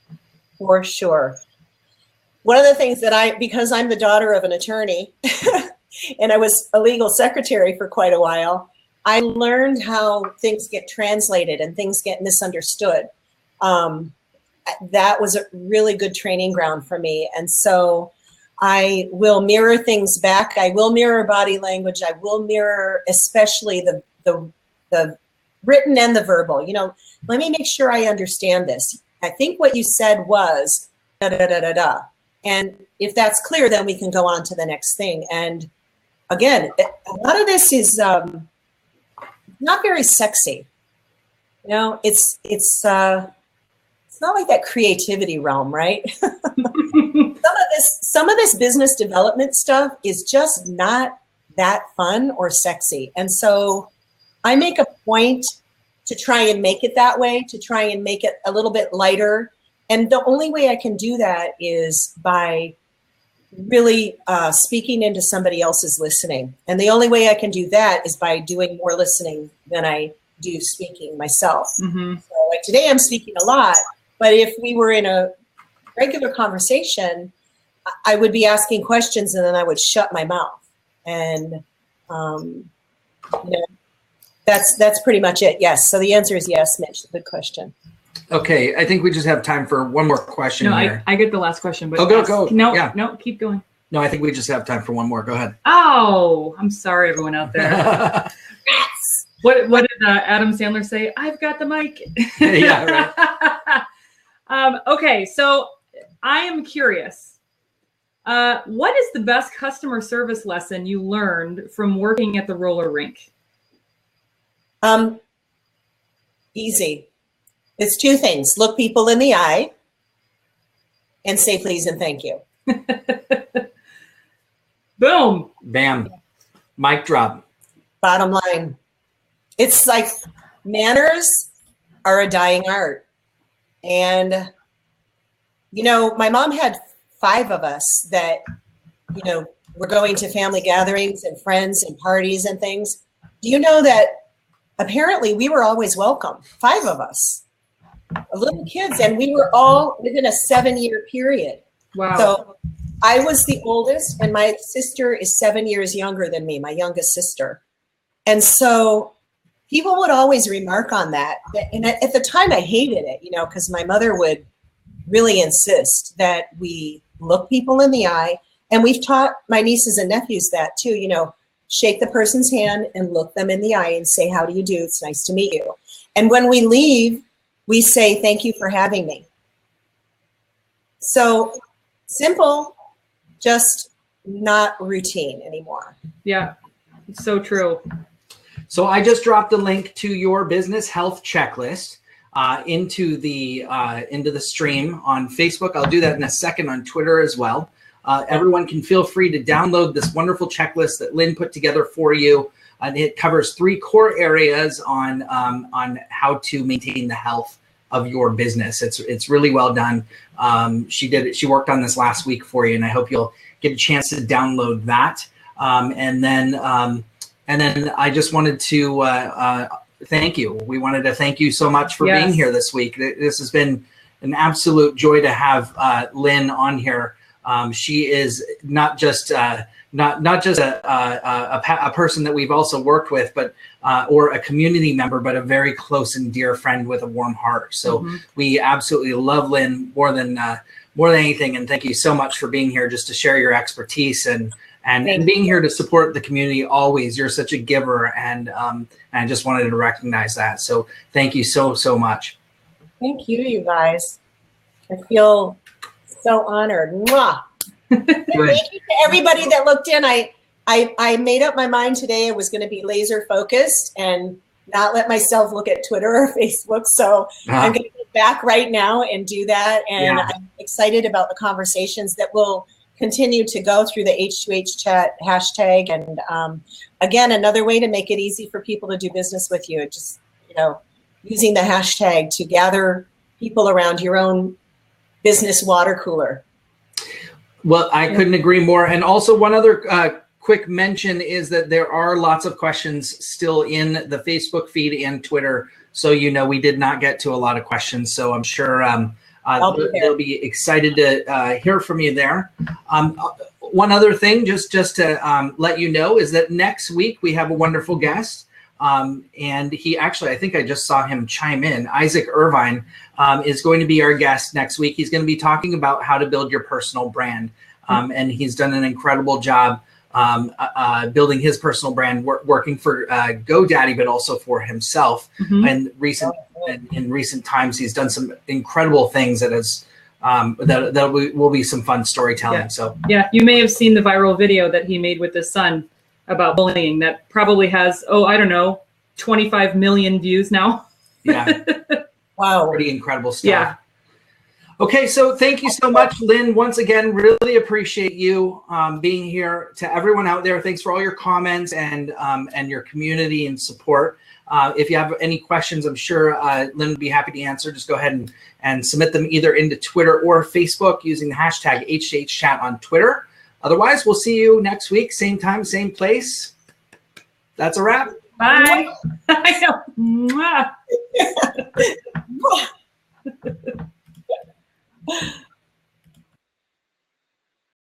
Speaker 3: One of the things that because I'm the daughter of an attorney and I was a legal secretary for quite a while, I learned how things get translated and things get misunderstood. that was a really good training ground for me. And so I will mirror things back. I will mirror body language. I will mirror especially the written and the verbal. You know, let me make sure I understand this. I think what you said was da da da da da. And if that's clear, then we can go on to the next thing. And again, a lot of this is not very sexy. You know, it's not like that creativity realm, right? Some of this business development stuff is just not that fun or sexy. And so I make a point to try and make it that way, to try and make it a little bit lighter. And the only way I can do that is by really speaking into somebody else's listening. And the only way I can do that is by doing more listening than I do speaking myself. Mm-hmm. So like today I'm speaking a lot, but if we were in a regular conversation, I would be asking questions and then I would shut my mouth. And you know, that's pretty much it. Yes. So the answer is yes, Mitch. Good question.
Speaker 1: Okay, I think we just have time for one more question here.
Speaker 2: I get the last question, but
Speaker 1: go.
Speaker 2: No, keep going.
Speaker 1: No, I think we just have time for one more. Go ahead.
Speaker 2: Oh, I'm sorry, everyone out there. What did Adam Sandler say? I've got the mic.
Speaker 1: Yeah, right.
Speaker 2: Okay, so I am curious. What is the best customer service lesson you learned from working at the roller rink?
Speaker 3: Easy. It's two things. Look people in the eye and say please and thank you.
Speaker 2: Boom.
Speaker 1: Bam. Mic drop.
Speaker 3: Bottom line. It's like manners are a dying art. And, you know, my mom had 5 of us that, you know, were going to family gatherings and friends and parties and things. Do you know that apparently we were always welcome? 5 of us. Little kids, and we were all within a 7-year period.
Speaker 2: Wow.
Speaker 3: So I was the oldest, and my sister is 7 years younger than me, my youngest sister. And so people would always remark on that. And at the time I hated it, you know, because my mother would really insist that we look people in the eye. And we've taught my nieces and nephews that too, you know, shake the person's hand and look them in the eye and say, how do you do? It's nice to meet you. And when we leave, we say, thank you for having me. So simple, just not routine anymore.
Speaker 2: Yeah, it's so true.
Speaker 1: So I just dropped a link to your business health checklist into the stream on Facebook. I'll do that in a second on Twitter as well. Everyone can feel free to download this wonderful checklist that Lynn put together for you. It covers 3 core areas on how to maintain the health of your business. It's really well done. She worked on this last week for you, and I hope you'll get a chance to download that. And then I just wanted to thank you. We wanted to thank you so much for being here this week. This has been an absolute joy to have Lynn on here. She is not just a person that we've also worked with, but or a community member, but a very close and dear friend with a warm heart. So we absolutely love Lynn more than anything. And thank you so much for being here, just to share your expertise and being here to support the community always. You're such a giver, and I just wanted to recognize that. So thank you so much.
Speaker 3: Thank you, you guys. I feel so honored. Mwah. Thank you to everybody that looked in. I made up my mind today I was going to be laser focused and not let myself look at Twitter or Facebook. So I'm going to get back right now and do that. And I'm excited about the conversations that will continue to go through the H2H chat hashtag. And again, another way to make it easy for people to do business with you, just, you know, using the hashtag to gather people around your own business water cooler.
Speaker 1: Well, I couldn't agree more. And also one other quick mention is that there are lots of questions still in the Facebook feed and Twitter. So, you know, we did not get to a lot of questions. So I'm sure they'll be excited to hear from you there. One other thing, just to let you know, is that next week we have a wonderful guest. And he actually, I think I just saw him chime in. Isaac Irvine is going to be our guest next week. He's going to be talking about how to build your personal brand. And he's done an incredible job building his personal brand, working for GoDaddy, but also for himself. And in recent times, he's done some incredible things that has that will be some fun storytelling.
Speaker 2: Yeah.
Speaker 1: So
Speaker 2: yeah, you may have seen the viral video that he made with his son about bullying that probably has, I don't know, 25 million views now.
Speaker 1: Yeah.
Speaker 3: Wow.
Speaker 1: Pretty incredible stuff.
Speaker 2: Yeah.
Speaker 1: Okay, so thank you so much, Lynn. Once again, really appreciate you being here. To everyone out there, thanks for all your comments and your community and support. If you have any questions, I'm sure Lynn would be happy to answer. Just go ahead and submit them either into Twitter or Facebook using the hashtag H2H Chat on Twitter. Otherwise, we'll see you next week, same time, same place. That's a wrap.
Speaker 2: Bye. I know. Mwah.